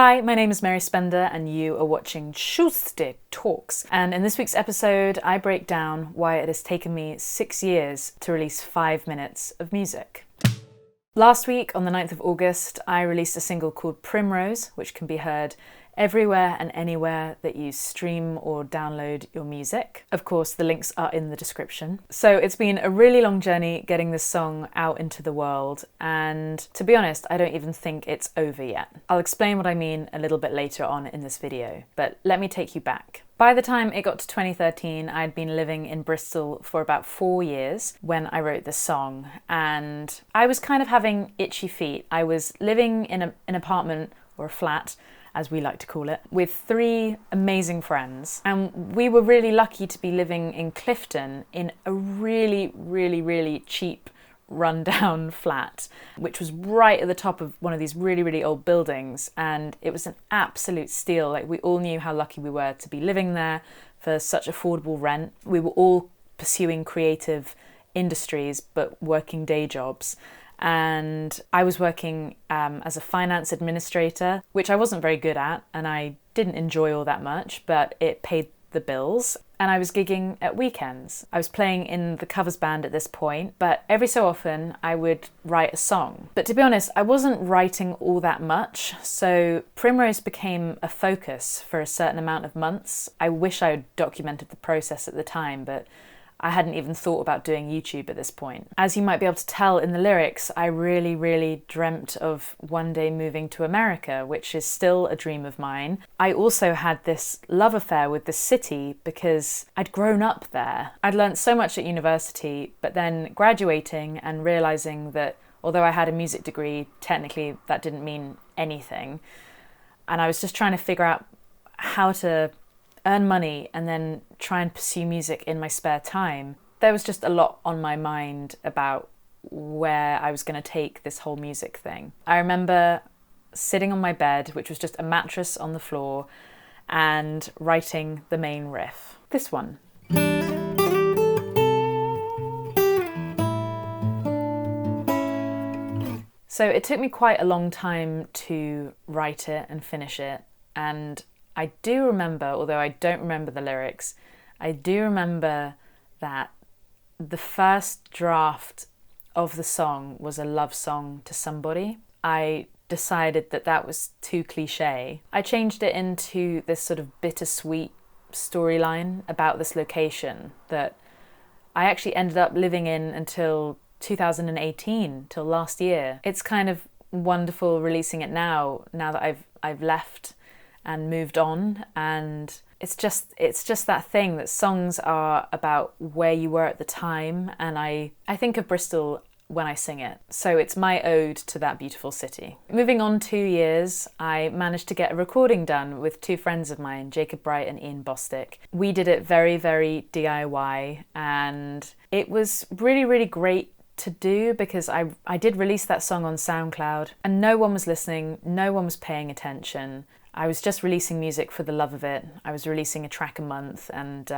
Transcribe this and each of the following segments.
Hi, my name is Mary Spender and you are watching Schulstick Talks. And in this week's episode, I break down why it has taken me 6 years to release 5 minutes of music. Last week, on the 9th of August, I released a single called Primrose, which can be heard everywhere and anywhere that you stream or download your music. Of course, the links are in the description. So it's been a really long journey getting this song out into the world, and to be honest, I don't even think it's over yet. I'll explain what I mean a little bit later on in this video, but let me take you back. By the time it got to 2013, I'd been living in Bristol for about 4 years when I wrote this song, and I was kind of having itchy feet. I was living in an apartment, or a flat, as we like to call it, with 3 amazing friends. And we were really lucky to be living in Clifton in a really cheap rundown flat, which was right at the top of one of these really old buildings. And it was an absolute steal. Like, we all knew how lucky we were to be living there for such affordable rent. We were all pursuing creative industries, but working day jobs. And I was working as a finance administrator, which I wasn't very good at, and I didn't enjoy all that much, but it paid the bills. And I was gigging at weekends. I was playing in the covers band at this point, but every so often I would write a song. But to be honest, I wasn't writing all that much, so Primrose became a focus for a certain amount of months. I wish I had documented the process at the time, but I hadn't even thought about doing YouTube at this point. As you might be able to tell in the lyrics, I really dreamt of one day moving to America, which is still a dream of mine. I also had this love affair with the city because I'd grown up there. I'd learnt so much at university, but then graduating and realising that although I had a music degree, technically that didn't mean anything. And I was just trying to figure out how to earn money and then try and pursue music in my spare time. There was just a lot on my mind about where I was going to take this whole music thing. I remember sitting on my bed, which was just a mattress on the floor, and writing the main riff. This one. So it took me quite a long time to write it and finish it, and I do remember, although I don't remember the lyrics, I do remember that the first draft of the song was a love song to somebody. I decided that that was too cliche. I changed it into this sort of bittersweet storyline about this location that I actually ended up living in until 2018, till last year. It's kind of wonderful releasing it now that I've left and moved on, and it's just that thing that songs are about where you were at the time, and I think of Bristol when I sing it, so it's my ode to that beautiful city. Moving on 2 years, I managed to get a recording done with 2 friends of mine, Jacob Bright and Ian Bostick. We did it very DIY, and it was really great to do because I did release that song on SoundCloud and no one was listening, no one was paying attention. I was just releasing music for the love of it. I was releasing a track a month and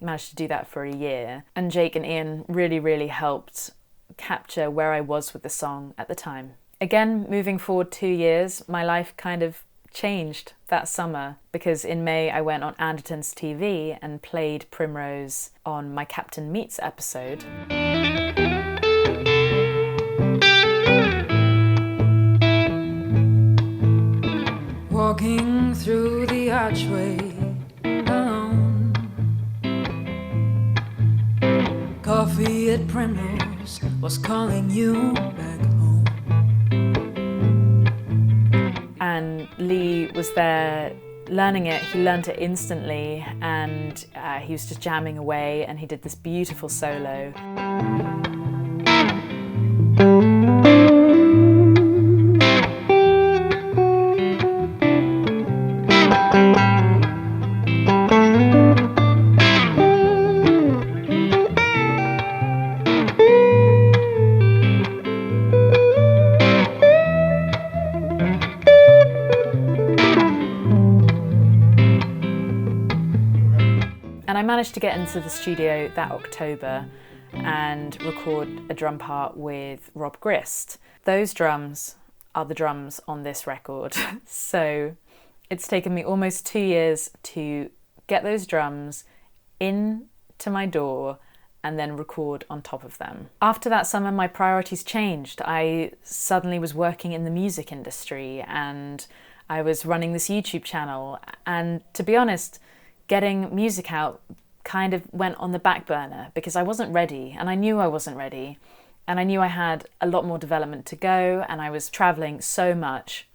managed to do that for a year. And Jake and Ian really helped capture where I was with the song at the time. Again, moving forward 2 years, my life kind of changed that summer because in May I went on Anderton's TV and played Primrose on my Captain Meets episode. Walking through the archway alone, coffee at Primrose was calling you back home. And Lee was there learning it. He learned it instantly, and he was just jamming away, and he did this beautiful solo. And I managed to get into the studio that October and record a drum part with Rob Grist. Those drums are the drums on this record. So It's taken me almost 2 years to get those drums into my DAW and then record on top of them. After that summer, my priorities changed. I suddenly was working in the music industry and I was running this YouTube channel. And to be honest, getting music out kind of went on the back burner because I wasn't ready, and I knew I wasn't ready. And I knew I had a lot more development to go, and I was traveling so much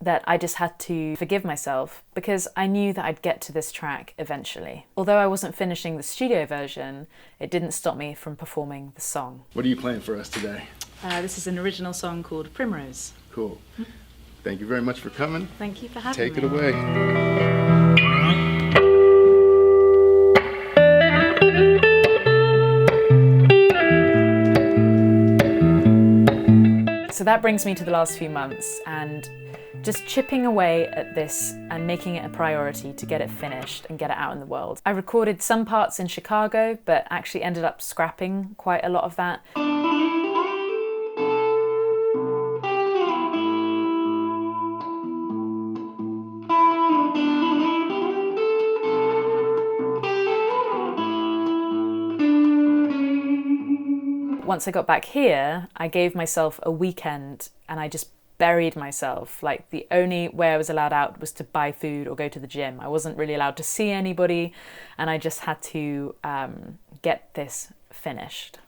that I just had to forgive myself because I knew that I'd get to this track eventually. Although I wasn't finishing the studio version, it didn't stop me from performing the song. What are you playing for us today? This is an original song called Primrose. Cool. Thank you very much for coming. Thank you for having Take me. it away. So that brings me to the last few months and just chipping away at this and making it a priority to get it finished and get it out in the world. I recorded some parts in Chicago, but actually ended up scrapping quite a lot of that. Once I got back here, I gave myself a weekend and I just buried myself. Like, the only way I was allowed out was to buy food or go to the gym. I wasn't really allowed to see anybody, and I just had to get this finished.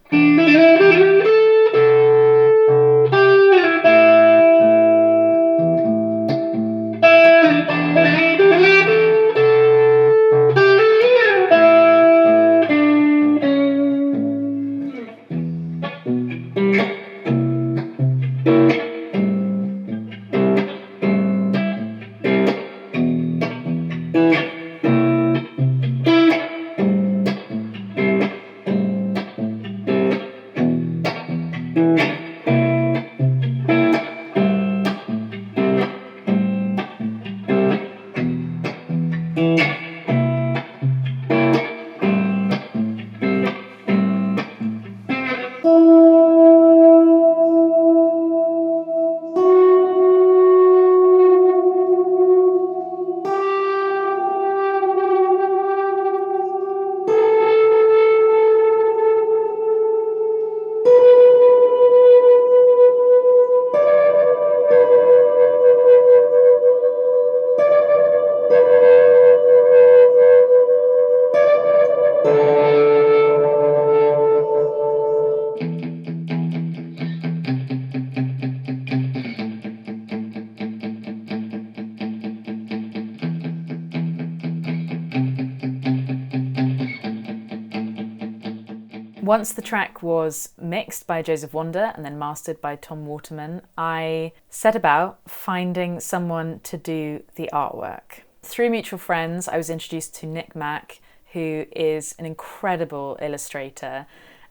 Once the track was mixed by Joseph Wonder and then mastered by Tom Waterman, I set about finding someone to do the artwork. Through mutual friends, I was introduced to Nick Mack, who is an incredible illustrator,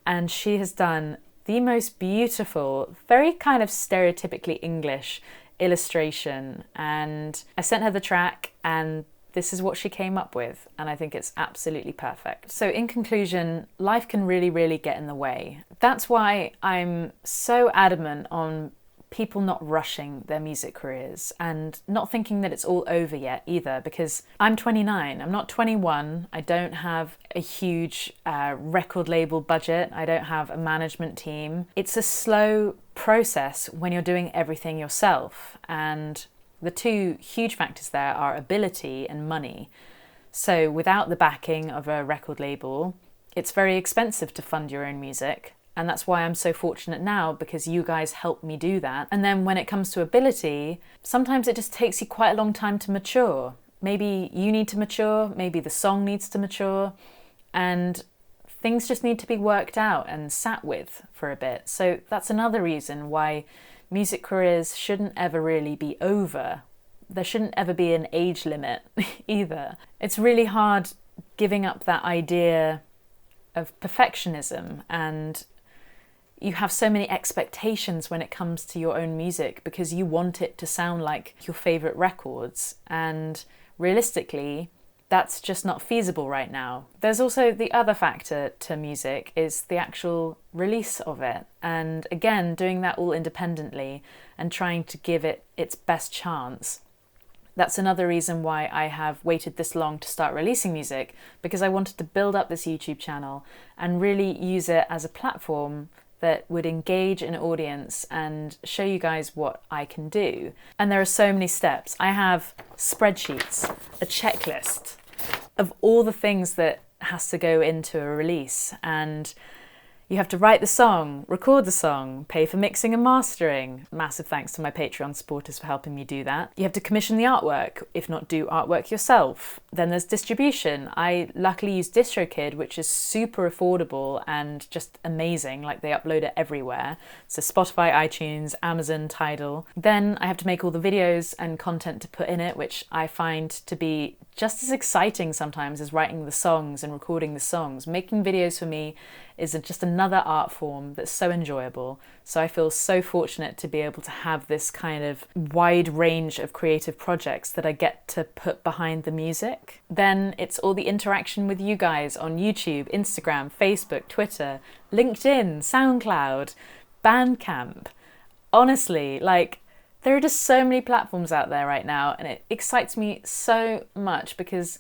and she has done the most beautiful, very kind of stereotypically English illustration. And I sent her the track, and this is what she came up with, and I think it's absolutely perfect. So in conclusion, life can really, really get in the way. That's why I'm so adamant on people not rushing their music careers and not thinking that it's all over yet either, because I'm 29, I'm not 21, I don't have a huge record label budget, I don't have a management team. It's a slow process when you're doing everything yourself, and the two huge factors there are ability and money. So without the backing of a record label, it's very expensive to fund your own music. And that's why I'm so fortunate now, because you guys help me do that. And then when it comes to ability, sometimes it just takes you quite a long time to mature. Maybe you need to mature, maybe the song needs to mature, and things just need to be worked out and sat with for a bit. So that's another reason why music careers shouldn't ever really be over. There shouldn't ever be an age limit either. It's really hard giving up that idea of perfectionism, and you have so many expectations when it comes to your own music because you want it to sound like your favourite records, and realistically that's just not feasible right now. There's also the other factor to music is the actual release of it. And again, doing that all independently and trying to give it its best chance. That's another reason why I have waited this long to start releasing music, because I wanted to build up this YouTube channel and really use it as a platform that would engage an audience and show you guys what I can do. And there are so many steps. I have spreadsheets, a checklist of all the things that has to go into a release, and you have to write the song, record the song, pay for mixing and mastering. Massive thanks to my Patreon supporters for helping me do that. You have to commission the artwork, if not do artwork yourself. Then there's distribution. I luckily use DistroKid, which is super affordable and just amazing. Like, they upload it everywhere. So Spotify, iTunes, Amazon, Tidal. Then I have to make all the videos and content to put in it, which I find to be just as exciting sometimes as writing the songs and recording the songs. Making videos for me is just another art form that's so enjoyable. So I feel so fortunate to be able to have this kind of wide range of creative projects that I get to put behind the music. Then it's all the interaction with you guys on YouTube, Instagram, Facebook, Twitter, LinkedIn, SoundCloud, Bandcamp. Honestly, like, there are just so many platforms out there right now, and it excites me so much because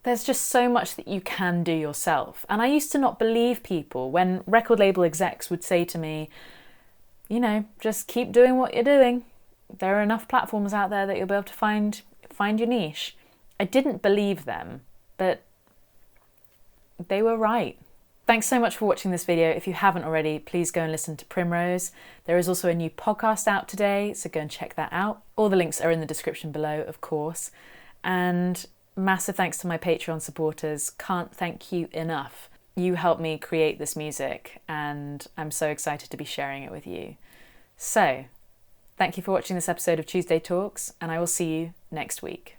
there's just so much that you can do yourself. And I used to not believe people when record label execs would say to me, you know, just keep doing what you're doing. There are enough platforms out there that you'll be able to find your niche. I didn't believe them, but they were right. Thanks so much for watching this video. If you haven't already, please go and listen to Primrose. There is also a new podcast out today, so go and check that out. All the links are in the description below, of course. And massive thanks to my Patreon supporters. Can't thank you enough. You helped me create this music, and I'm so excited to be sharing it with you. So, thank you for watching this episode of Tuesday Talks, and I will see you next week.